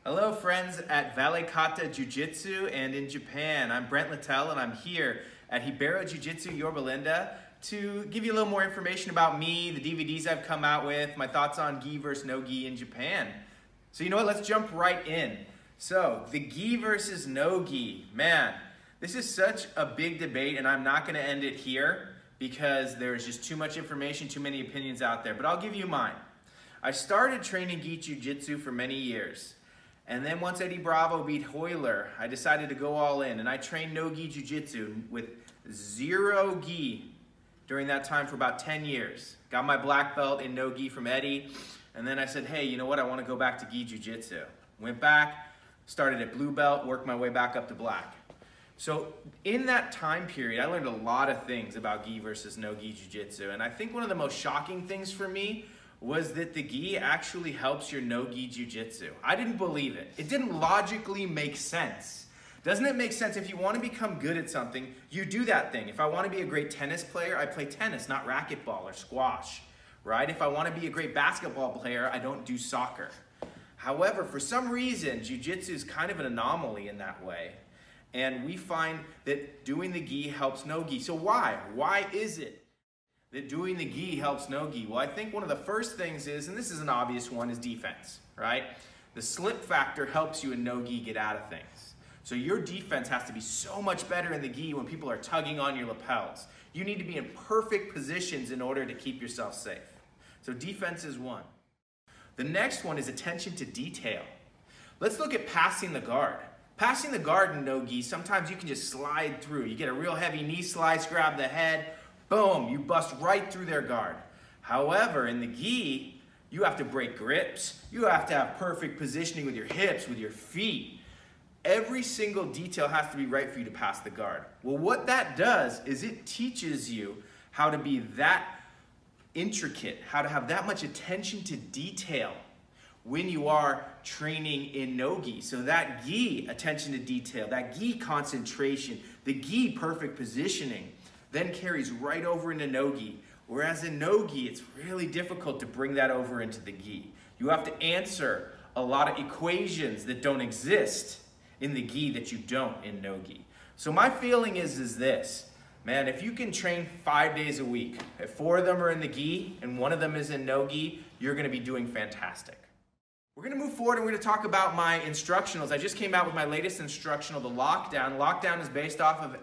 Hello friends at Valley Kata Jiu-Jitsu and in Japan. I'm Brent Littell and I'm here at Hibeiro Jiu-Jitsu Yorba Linda to give you a little more information about me, the DVDs I've come out with, my thoughts on gi versus no gi in Japan. So you know what, let's jump right in. So the gi versus no gi, man, this is such a big debate and I'm not gonna end it here because there's just too much information, too many opinions out there, but I'll give you mine. I started training gi jiu-jitsu for many years. And then once Eddie Bravo beat Hoyler, I decided to go all in and I trained no-gi jiu-jitsu with zero gi during that time for about 10 years. Got my black belt in no-gi from Eddie, and then I said, hey, you know what, I want to go back to gi jiu-jitsu. Went back, started at blue belt, worked my way back up to black. So in that time period, I learned a lot of things about gi versus no-gi jiu-jitsu, and I think one of the most shocking things for me was that the gi actually helps your no-gi jiu-jitsu. I didn't believe it. It didn't logically make sense. Doesn't it make sense if you want to become good at something, you do that thing. If I want to be a great tennis player, I play tennis, not racquetball or squash, right? If I want to be a great basketball player, I don't do soccer. However, for some reason, jiu-jitsu is kind of an anomaly in that way. And we find that doing the gi helps no-gi. So why? Why is it that doing the gi helps no-gi? Well, I think one of the first things is, and this is an obvious one, is defense, right? The slip factor helps you in no-gi get out of things. So your defense has to be so much better in the gi when people are tugging on your lapels. You need to be in perfect positions in order to keep yourself safe. So defense is one. The next one is attention to detail. Let's look at passing the guard. Passing the guard in no-gi, sometimes you can just slide through. You get a real heavy knee slice, grab the head, boom, you bust right through their guard. However, in the gi, you have to break grips. You have to have perfect positioning with your hips, with your feet. Every single detail has to be right for you to pass the guard. Well, what that does is it teaches you how to be that intricate, how to have that much attention to detail when you are training in no-gi. So that gi attention to detail, that gi concentration, the gi perfect positioning, then carries right over into no-gi. Whereas in no-gi, it's really difficult to bring that over into the gi. You have to answer a lot of equations that don't exist in the gi that you don't in no-gi. So my feeling is this, man, if you can train 5 days a week, if 4 of them are in the gi and 1 of them is in no-gi, you're gonna be doing fantastic. We're gonna move forward and we're gonna talk about my instructionals. I just came out with my latest instructional, the Lockdown. Lockdown is based off of the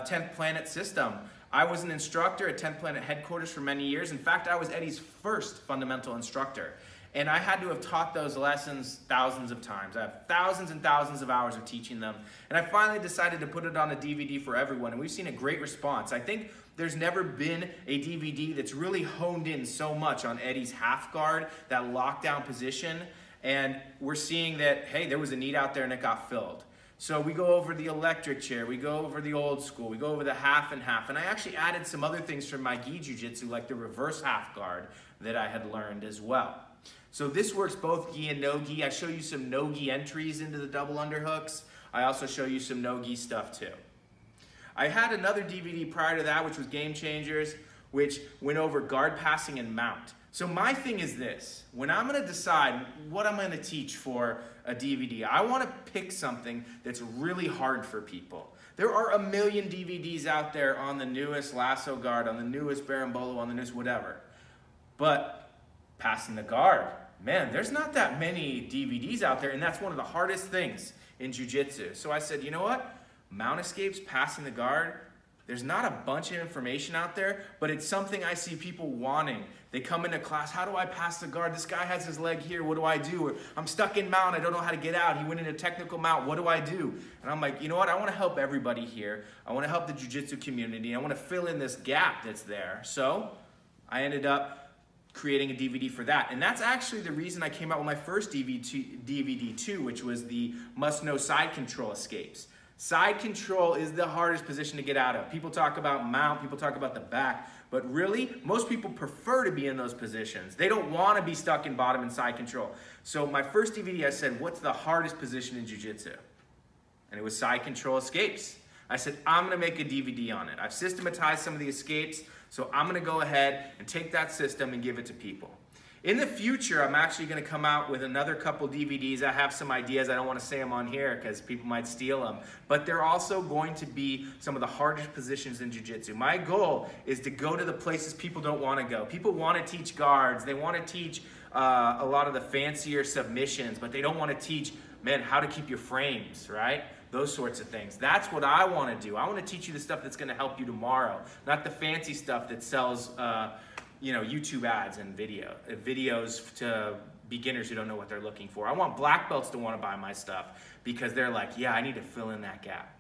10th Planet system. I was an instructor at 10th Planet headquarters for many years. In fact, I was Eddie's first fundamental instructor. And I had to have taught those lessons thousands of times. I have thousands and thousands of hours of teaching them. And I finally decided to put it on a DVD for everyone. And we've seen a great response. I think there's never been a DVD that's really honed in so much on Eddie's half guard, that lockdown position. And we're seeing that, hey, there was a need out there and it got filled. So we go over the electric chair, we go over the old school, we go over the half and half, and I actually added some other things from my gi jiu-jitsu like the reverse half guard that I had learned as well. So this works both gi and no gi. I show you some no gi entries into the double underhooks. I also show you some no gi stuff too. I had another DVD prior to that, which was Game Changers, which went over guard passing and mount. So my thing is this, when I'm gonna decide what I'm gonna teach for a DVD, I wanna pick something that's really hard for people. There are a million DVDs out there on the newest lasso guard, on the newest berimbolo, on the newest whatever. But passing the guard, man, there's not that many DVDs out there, and that's one of the hardest things in jiu-jitsu. So I said, you know what? Mount escapes, passing the guard, there's not a bunch of information out there, but it's something I see people wanting. They come into class, how do I pass the guard? This guy has his leg here, what do I do? Or I'm stuck in mount, I don't know how to get out. He went into technical mount, what do I do? And I'm like, you know what, I wanna help everybody here. I wanna help the jiu-jitsu community. I wanna fill in this gap that's there. So I ended up creating a DVD for that. And that's actually the reason I came out with my first DVD too, which was the must-know side control escapes. Side control is the hardest position to get out of. People talk about mount, people talk about the back, but really, most people prefer to be in those positions. They don't want to be stuck in bottom and side control. So my first DVD, I said, what's the hardest position in jiu-jitsu? And it was side control escapes. I said, I'm gonna make a DVD on it. I've systematized some of the escapes, so I'm gonna go ahead and take that system and give it to people. In the future, I'm actually going to come out with another couple DVDs. I have some ideas. I don't want to say them on here because people might steal them. But they're also going to be some of the hardest positions in jiu-jitsu. My goal is to go to the places people don't want to go. People want to teach guards. They want to teach a lot of the fancier submissions, but they don't want to teach, man, how to keep your frames, right? Those sorts of things. That's what I want to do. I want to teach you the stuff that's going to help you tomorrow, not the fancy stuff that sells you know, YouTube ads and videos to beginners who don't know what they're looking for. I want black belts to want to buy my stuff because they're like, yeah, I need to fill in that gap.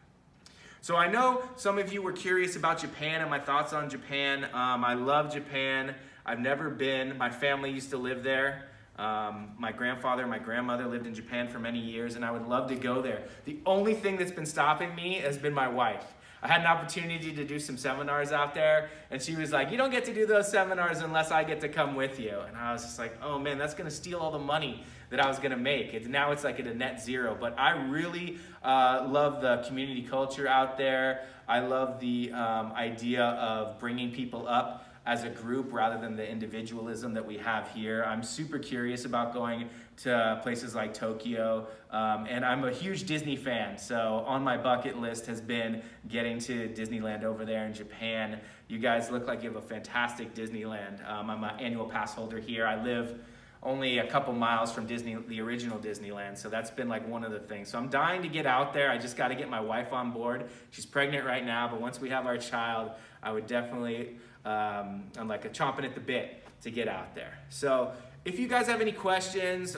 So I know some of you were curious about Japan and my thoughts on Japan. I love Japan. I've never been. My family used to live there. My grandfather and my grandmother lived in Japan for many years, and I would love to go there. The only thing that's been stopping me has been my wife. I had an opportunity to do some seminars out there, and she was like, you don't get to do those seminars unless I get to come with you. And I was just like, oh man, that's going to steal all the money that I was going to make. Now it's like at a net zero. But I really love the community culture out there. I love the idea of bringing people up as a group rather than the individualism that we have here. I'm super curious about going to places like Tokyo, and I'm a huge Disney fan, so on my bucket list has been getting to Disneyland over there in Japan. You guys look like you have a fantastic Disneyland. I'm an annual pass holder here. I live only a couple miles from the original Disneyland, so that's been like one of the things. So I'm dying to get out there. I just got to get my wife on board. She's pregnant right now, but once we have our child, I would definitely, I'm like chomping at the bit to get out there. So if you guys have any questions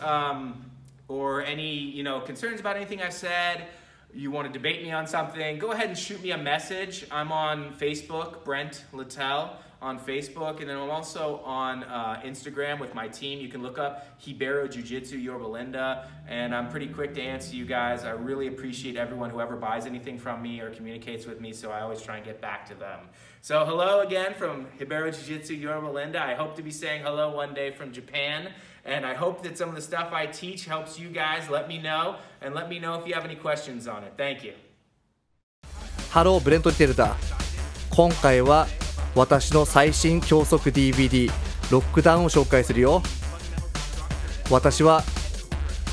or any concerns about anything I said, you want to debate me on something, go ahead and shoot me a message. I'm on Facebook, Brent Littell on Facebook, and then I'm also on Instagram with my team. You can look up Hibero Jiu-Jitsu Yorba Linda, and I'm pretty quick to answer you guys. I really appreciate everyone who ever buys anything from me or communicates with me, so I always try and get back to them. So hello again from Hibero Jiu-Jitsu Yorba Linda. I hope to be saying hello one day from Japan, and I hope that some of the stuff I teach helps you guys. Let me know, and let me know if you have any questions on it. Thank you. ハロー、ブレント・リテルだ。今回は私の最新教則 DVD ロックダウンを紹介するよ。私は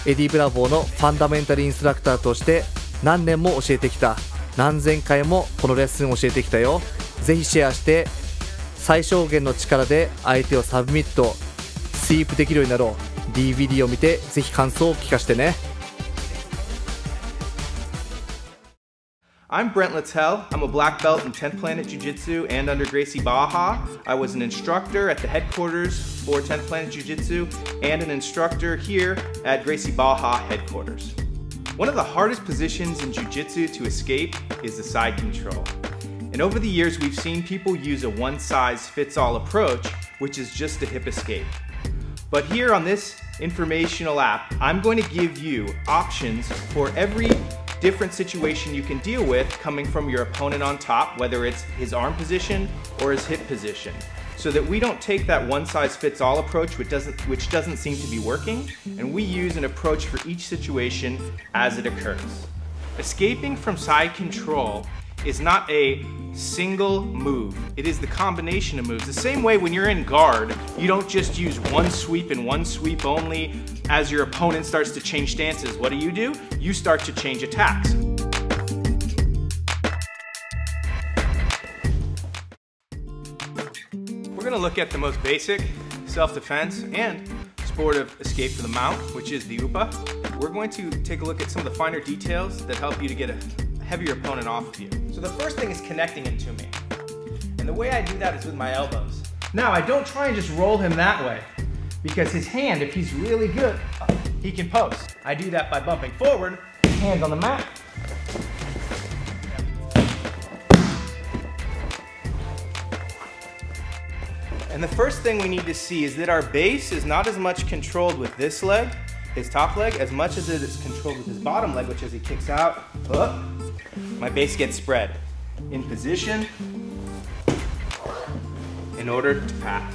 エディ・ブラボーのファンダメンタルインストラクターとして何年も教えてきた。何千回もこのレッスンを教えてきたよ。ぜひシェアして最小限の力で相手をサブミット、スイープできるようになろう。 DVD を見てぜひ感想を聞かせてね。I'm Brent Littell. I'm a black belt in 10th Planet Jiu-Jitsu and under Gracie Baja. I was an instructor at the headquarters for 10th Planet Jiu-Jitsu and an instructor here at Gracie Baja headquarters. One of the hardest positions in Jiu-Jitsu to escape is the side control. And over the years, we've seen people use a one-size-fits-all approach, which is just a hip escape. But here on this informational app, I'm going to give you options for every different situation you can deal with coming from your opponent on top, whether it's his arm position or his hip position, so that we don't take that one-size-fits-all approach which doesn't seem to be working, and we use an approach for each situation as it occurs. Escaping from side control is not a single move. It is the combination of moves. The same way when you're in guard, you don't just use one sweep and one sweep only. As your opponent starts to change stances, what do? You start to change attacks. We're going to look at the most basic self-defense and sport of escape from the mount, which is the upa. We're going to take a look at some of the finer details that help you to get a heavier opponent off of you. So the first thing is connecting him to me. And the way I do that is with my elbows. Now, I don't try and just roll him that way, because his hand, if he's really good, he can post. I do that by bumping forward, hands on the mat. And the first thing we need to see is that our base is not as much controlled with this leg, his top leg, as much as it is controlled with his bottom leg, which as he kicks out, up, my base gets spread in position in order to pass.